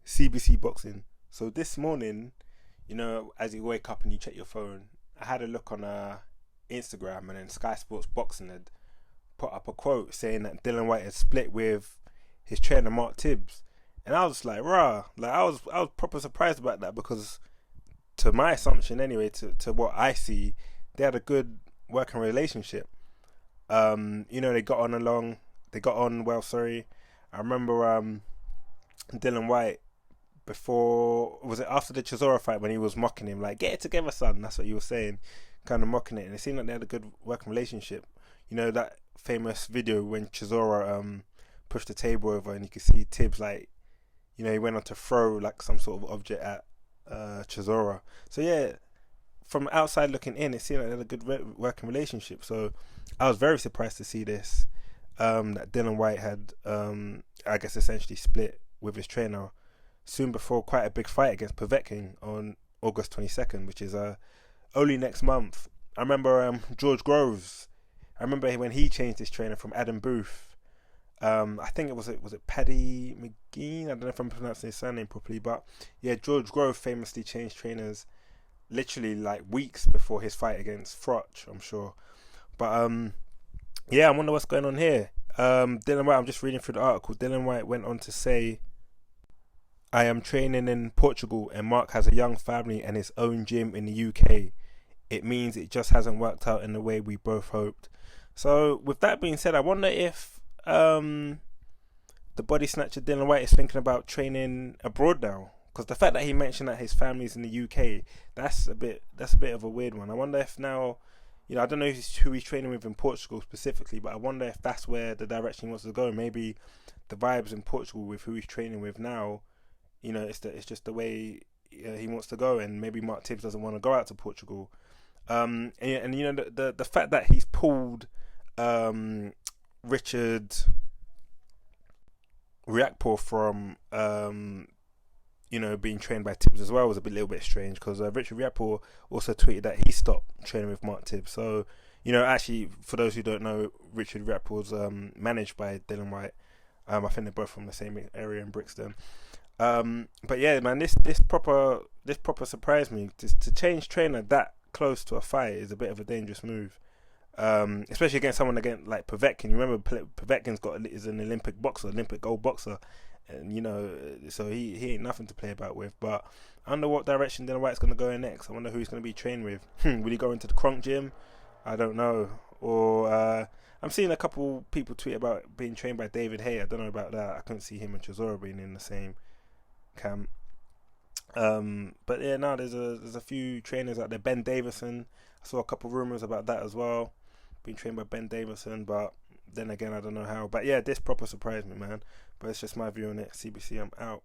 CBC boxing. So this morning, as you wake up and you check your phone, I had a look on Instagram, and then Sky Sports Boxing had put up a quote saying that Dillian Whyte had split with his trainer Mark Tibbs, and I was like, rah, like I was proper surprised about that, because to my assumption anyway, to what I see, they had a good working relationship. They got on well. Sorry, I remember Dillian Whyte, before, was it after the Chisora fight, when he was mocking him, like, get it together, son. That's what he was saying, kind of mocking it. And it seemed like they had a good working relationship. That famous video when Chisora pushed the table over, and you could see Tibbs, like, he went on to throw like some sort of object at Chisora. So yeah, from outside looking in, it seemed like they had a good working relationship. So I was very surprised to see this, that Dillian Whyte had, I guess, essentially split with his trainer soon before quite a big fight against Povetkin on August 22nd, which is only next month. I remember George Groves. I remember when he changed his trainer from Adam Booth. I think was it Paddy McGee? I don't know if I'm pronouncing his surname properly, but yeah, George Grove famously changed trainers literally like weeks before his fight against Froch, I'm sure. But yeah, I wonder what's going on here. Dillian Whyte, I'm just reading through the article. Dillian Whyte went on to say, I am training in Portugal, and Mark has a young family and his own gym in the UK. It means it just hasn't worked out in the way we both hoped. So with that being said, I wonder if the body snatcher Dillian Whyte is thinking about training abroad now, because the fact that he mentioned that his family's in the UK, that's a bit of a weird one. I wonder if now, I don't know who he's training with in Portugal specifically, but I wonder if that's where the direction he wants to go. Maybe the vibes in Portugal with who he's training with now, it's just the way he wants to go, and maybe Mark Tibbs doesn't want to go out to Portugal. And the fact that he's pulled Richard Riakporhe from being trained by Tibbs as well was a little bit strange, because Richard Riakporhe also tweeted that he stopped training with Mark Tibbs. So actually, for those who don't know, Richard Riakporhe's managed by Dillian Whyte. I think they're both from the same area in Brixton. But yeah, man, this proper surprised me. To change trainer that close to a fight is a bit of a dangerous move, especially against someone like Povetkin. You remember Povetkin's is an Olympic boxer, Olympic gold boxer, and so he ain't nothing to play about with. But I wonder what direction Dillian Whyte's going to go in next. I wonder who he's going to be trained with. Will he go into the Kronk gym? I don't know. Or I'm seeing a couple people tweet about being trained by David Hay. I don't know about that. I couldn't see him and Chisora being in the same camp. But yeah, no, there's a few trainers out there. Ben Davison, I saw a couple rumors about that as well, being trained by Ben Davison, but then again, I don't know how. But yeah, this proper surprised me, man. But it's just my view on it. CBC, I'm out.